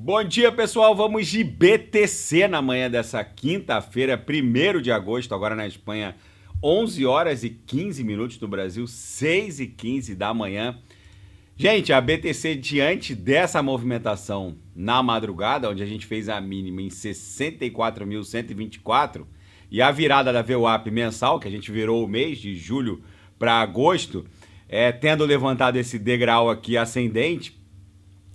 Bom dia, pessoal. Vamos de BTC na manhã dessa quinta-feira, 1º de agosto, agora na Espanha, 11 horas e 15 minutos no Brasil, 6 e 15 da manhã. Gente, a BTC, diante dessa movimentação na madrugada, onde a gente fez a mínima em 64.124 e a virada da VWAP mensal, que a gente virou o mês de julho para agosto, tendo levantado esse degrau aqui ascendente,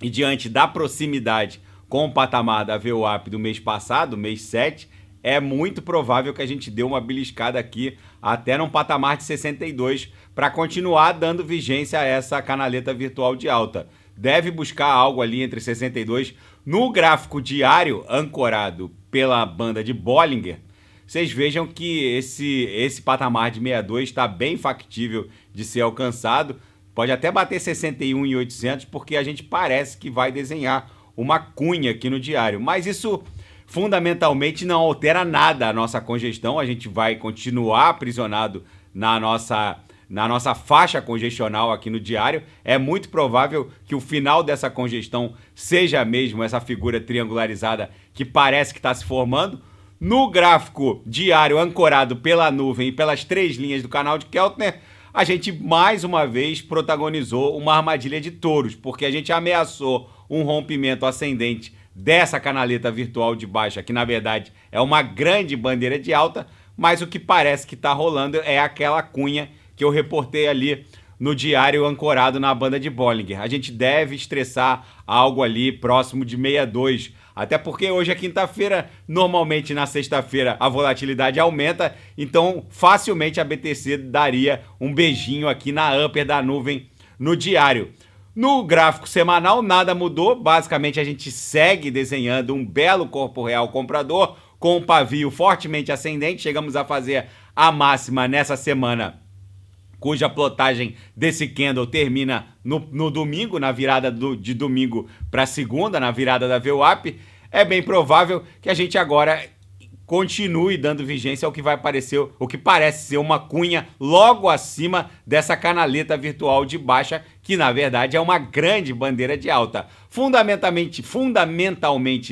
e diante da proximidade com o patamar da VWAP do mês passado, mês 7, é muito provável que a gente dê uma beliscada aqui até num patamar de 62 para continuar dando vigência a essa canaleta virtual de alta. Deve buscar algo ali entre 62 no gráfico diário ancorado pela banda de Bollinger. Vocês vejam que esse patamar de 62 está bem factível de ser alcançado. Pode até bater 61.800, porque a gente parece que vai desenhar uma cunha aqui no diário. Mas isso fundamentalmente não altera nada a nossa congestão. A gente vai continuar aprisionado na nossa faixa congestional aqui no diário. É muito provável que o final dessa congestão seja mesmo essa figura triangularizada que parece que está se formando. No gráfico diário ancorado pela nuvem e pelas 3 linhas do canal de Keltner, a gente mais uma vez protagonizou uma armadilha de touros, porque a gente ameaçou um rompimento ascendente dessa canaleta virtual de baixa, que na verdade é uma grande bandeira de alta, mas o que parece que está rolando é aquela cunha que eu reportei ali no diário ancorado na banda de Bollinger. A gente deve estressar algo ali próximo de 62, até porque hoje é quinta-feira, normalmente na sexta-feira a volatilidade aumenta, então facilmente a BTC daria um beijinho aqui na upper da nuvem no diário. No gráfico semanal nada mudou, basicamente a gente segue desenhando um belo corpo real comprador com um pavio fortemente ascendente. Chegamos a fazer a máxima nessa semana, cuja plotagem desse candle termina no domingo, na virada de domingo para segunda, na virada da VWAP. É bem provável que a gente agora continue dando vigência ao que parece ser uma cunha logo acima dessa canaleta virtual de baixa, que na verdade é uma grande bandeira de alta. Fundamentalmente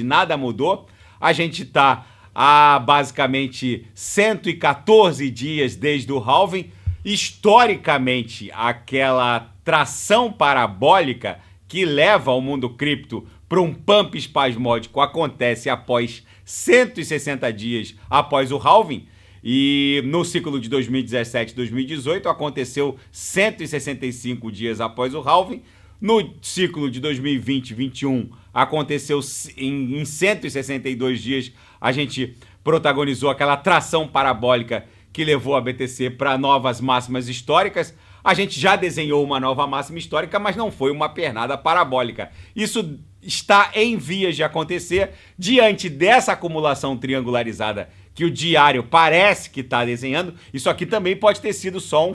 nada mudou. A gente está há basicamente 114 dias desde o halving. Historicamente, aquela tração parabólica que leva o mundo cripto para um pump espasmódico acontece após 160 dias após o halving, e no ciclo de 2017 e 2018 aconteceu 165 dias após o halving. No ciclo de 2020 e 2021 aconteceu em 162 dias. A gente protagonizou aquela tração parabólica que levou a BTC para novas máximas históricas. A gente já desenhou uma nova máxima histórica, mas não foi uma pernada parabólica. Isso está em vias de acontecer diante dessa acumulação triangularizada que o diário parece que está desenhando. Isso aqui também pode ter sido só um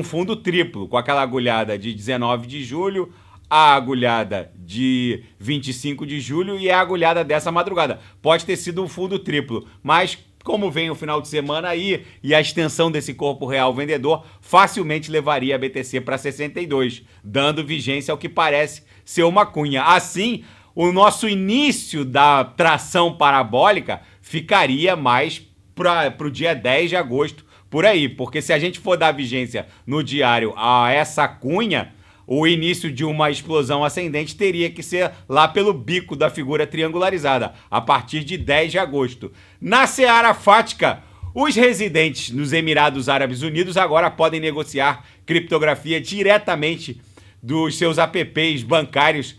fundo triplo, com aquela agulhada de 19 de julho, a agulhada de 25 de julho e a agulhada dessa madrugada. Pode ter sido um fundo triplo, mas como vem o final de semana aí e a extensão desse corpo real vendedor, facilmente levaria a BTC para 62, dando vigência ao que parece ser uma cunha. Assim, o nosso início da tração parabólica ficaria mais para o dia 10 de agosto, por aí, porque se a gente for dar vigência no diário a essa cunha, o início de uma explosão ascendente teria que ser lá pelo bico da figura triangularizada, a partir de 10 de agosto. Na seara fática, os residentes nos Emirados Árabes Unidos agora podem negociar criptografia diretamente dos seus apps bancários.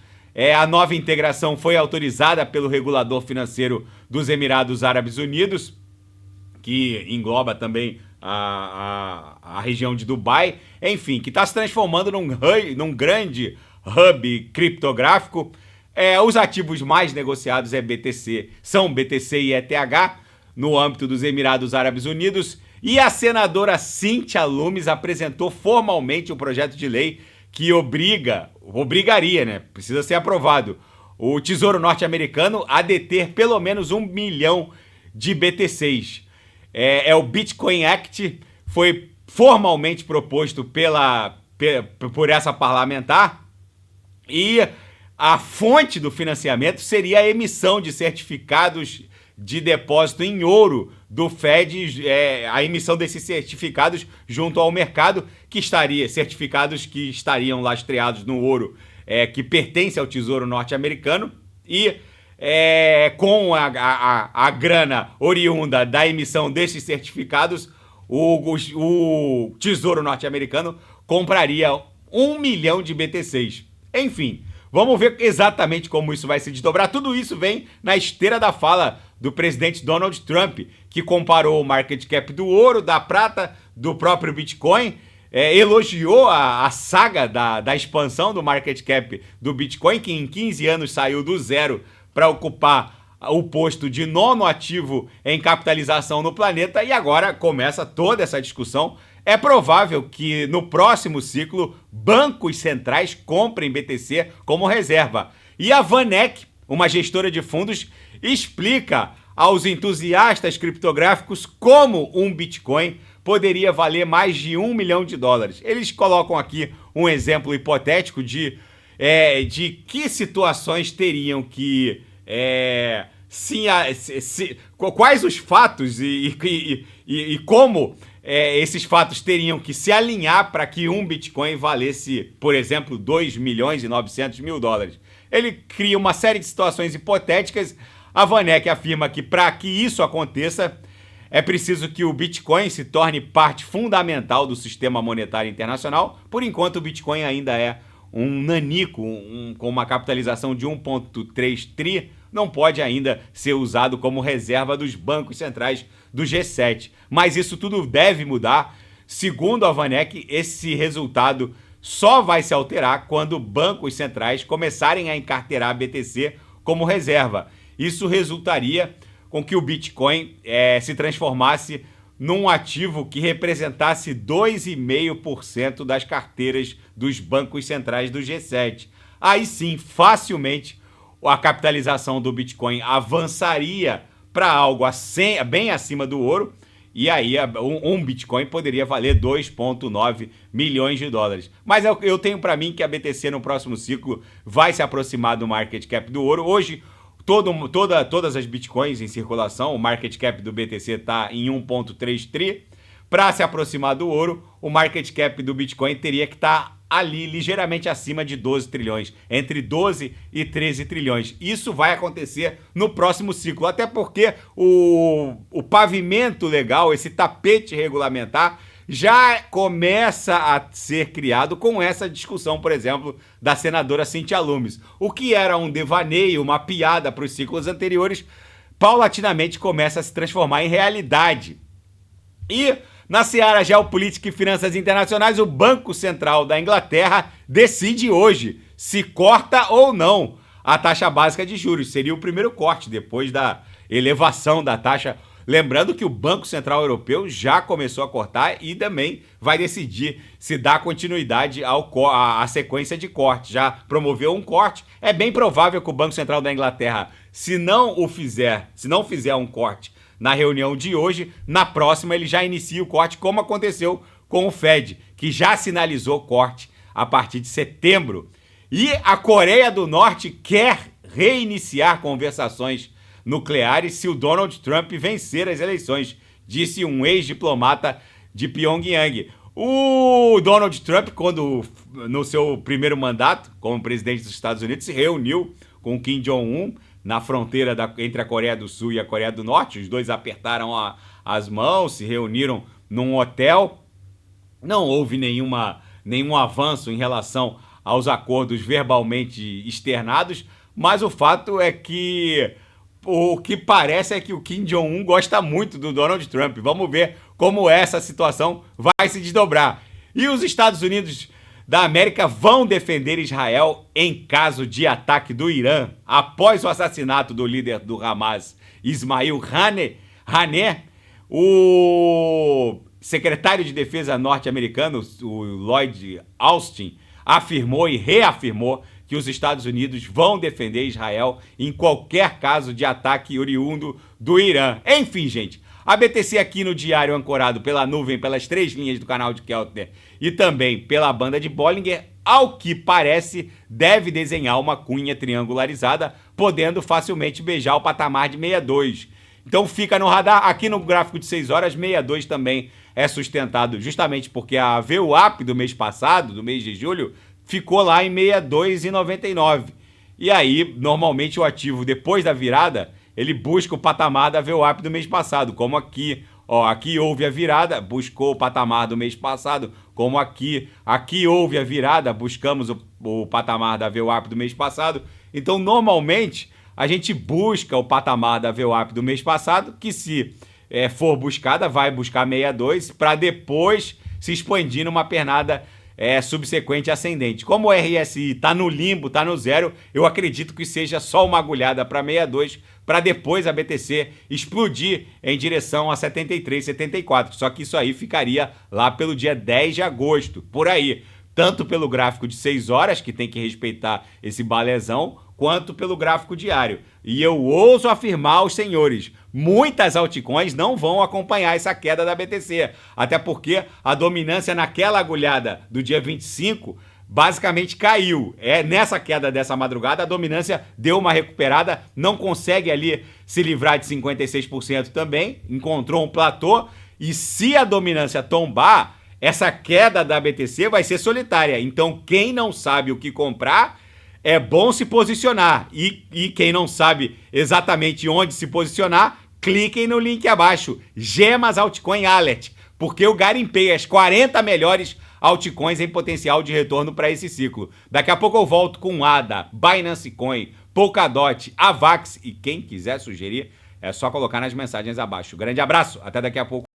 A nova integração foi autorizada pelo regulador financeiro dos Emirados Árabes Unidos, que engloba também a região de Dubai, enfim, que está se transformando num grande hub criptográfico. Os ativos mais negociados são BTC e ETH no âmbito dos Emirados Árabes Unidos, e a senadora Cynthia Lummis apresentou formalmente o projeto de lei que obrigaria, né? Precisa ser aprovado, o Tesouro Norte-Americano a deter pelo menos 1 milhão de BTCs. O Bitcoin Act, foi formalmente proposto por essa parlamentar, e a fonte do financiamento seria a emissão de certificados de depósito em ouro do Fed, a emissão desses certificados junto ao mercado, certificados que estariam lastreados no ouro que pertence ao Tesouro norte-americano e com a grana oriunda da emissão desses certificados, o Tesouro norte-americano compraria 1 milhão de BTCs. Enfim, vamos ver exatamente como isso vai se desdobrar. Tudo isso vem na esteira da fala do presidente Donald Trump, que comparou o market cap do ouro, da prata, do próprio Bitcoin, elogiou a saga da expansão do market cap do Bitcoin, que em 15 anos saiu do zero para ocupar o posto de nono ativo em capitalização no planeta, e agora começa toda essa discussão. É provável que no próximo ciclo bancos centrais comprem BTC como reserva. E a VanEck, uma gestora de fundos, explica aos entusiastas criptográficos como um Bitcoin poderia valer mais de $1 milhão. Eles colocam aqui um exemplo hipotético de que situações teriam que... quais os fatos e como esses fatos teriam que se alinhar para que um Bitcoin valesse, por exemplo, $2.900.000. Ele cria uma série de situações hipotéticas. A VanEck afirma que para que isso aconteça, é preciso que o Bitcoin se torne parte fundamental do sistema monetário internacional. Por enquanto, o Bitcoin ainda é um nanico, com uma capitalização de 1,3 tri, não pode ainda ser usado como reserva dos bancos centrais do G7. Mas isso tudo deve mudar. Segundo a VanEck, esse resultado só vai se alterar quando bancos centrais começarem a encarteirar BTC como reserva. Isso resultaria com que o Bitcoin se transformasse num ativo que representasse 2,5% das carteiras dos bancos centrais do G7. Aí sim, facilmente, a capitalização do Bitcoin avançaria para algo bem acima do ouro, e aí um Bitcoin poderia valer $2,9 milhões. Mas eu tenho para mim que a BTC no próximo ciclo vai se aproximar do market cap do ouro. Hoje, todas as Bitcoins em circulação, o market cap do BTC está em 1,3 tri. Para se aproximar do ouro, o market cap do Bitcoin teria que estar ali ligeiramente acima de 12 trilhões, entre 12 e 13 trilhões. Isso vai acontecer no próximo ciclo, até porque o pavimento legal, esse tapete regulamentar, já começa a ser criado com essa discussão, por exemplo, da senadora Cynthia Lummis. O que era um devaneio, uma piada para os ciclos anteriores, paulatinamente começa a se transformar em realidade. E na seara geopolítica e finanças internacionais, o Banco Central da Inglaterra decide hoje se corta ou não a taxa básica de juros. Seria o primeiro corte depois da elevação da taxa. Lembrando que o Banco Central Europeu já começou a cortar e também vai decidir se dá continuidade à sequência de cortes. Já promoveu um corte. É bem provável que o Banco Central da Inglaterra, se não fizer um corte na reunião de hoje, na próxima ele já inicia o corte, como aconteceu com o Fed, que já sinalizou corte a partir de setembro. E a Coreia do Norte quer reiniciar conversações nucleares se o Donald Trump vencer as eleições, disse um ex-diplomata de Pyongyang. O Donald Trump, quando no seu primeiro mandato como presidente dos Estados Unidos, se reuniu com Kim Jong-un na fronteira entre a Coreia do Sul e a Coreia do Norte. Os dois apertaram as mãos, se reuniram num hotel. Não houve nenhum avanço em relação aos acordos verbalmente externados, mas o fato é que o que parece é que o Kim Jong-un gosta muito do Donald Trump. Vamos ver como essa situação vai se desdobrar. E os Estados Unidos da América vão defender Israel em caso de ataque do Irã após o assassinato do líder do Hamas, Ismail Haniyeh. O secretário de Defesa norte-americano, o Lloyd Austin, afirmou e reafirmou que os Estados Unidos vão defender Israel em qualquer caso de ataque oriundo do Irã. Enfim, gente, a BTC aqui no diário ancorado pela nuvem, pelas 3 linhas do canal de Keltner e também pela banda de Bollinger, ao que parece, deve desenhar uma cunha triangularizada, podendo facilmente beijar o patamar de 62. Então fica no radar. Aqui no gráfico de 6 horas, 62 também é sustentado, justamente porque a VWAP do mês passado, do mês de julho, ficou lá em 62,99. E aí, normalmente o ativo, depois da virada, ele busca o patamar da VWAP do mês passado, como aqui. Ó, aqui houve a virada, buscou o patamar do mês passado, como aqui houve a virada, buscamos o patamar da VWAP do mês passado. Então, normalmente, a gente busca o patamar da VWAP do mês passado, que se for buscada, vai buscar 62, para depois se expandir numa pernada subsequente ascendente. Como o RSI está no limbo, está no zero, eu acredito que seja só uma agulhada para 62, para depois a BTC explodir em direção a 73, 74. Só que isso aí ficaria lá pelo dia 10 de agosto, por aí. Tanto pelo gráfico de 6 horas, que tem que respeitar esse balezão, quanto pelo gráfico diário. E eu ouso afirmar aos senhores, muitas altcoins não vão acompanhar essa queda da BTC, até porque a dominância naquela agulhada do dia 25 basicamente caiu. Nessa queda dessa madrugada, a dominância deu uma recuperada, não consegue ali se livrar de 56% também, encontrou um platô, e se a dominância tombar, essa queda da BTC vai ser solitária. Então, quem não sabe o que comprar, é bom se posicionar. E quem não sabe exatamente onde se posicionar, cliquem no link abaixo, Gemas Altcoin Alert, porque eu garimpei as 40 melhores altcoins em potencial de retorno para esse ciclo. Daqui a pouco eu volto com ADA, Binance Coin, Polkadot, Avax, e quem quiser sugerir, é só colocar nas mensagens abaixo. Grande abraço, até daqui a pouco.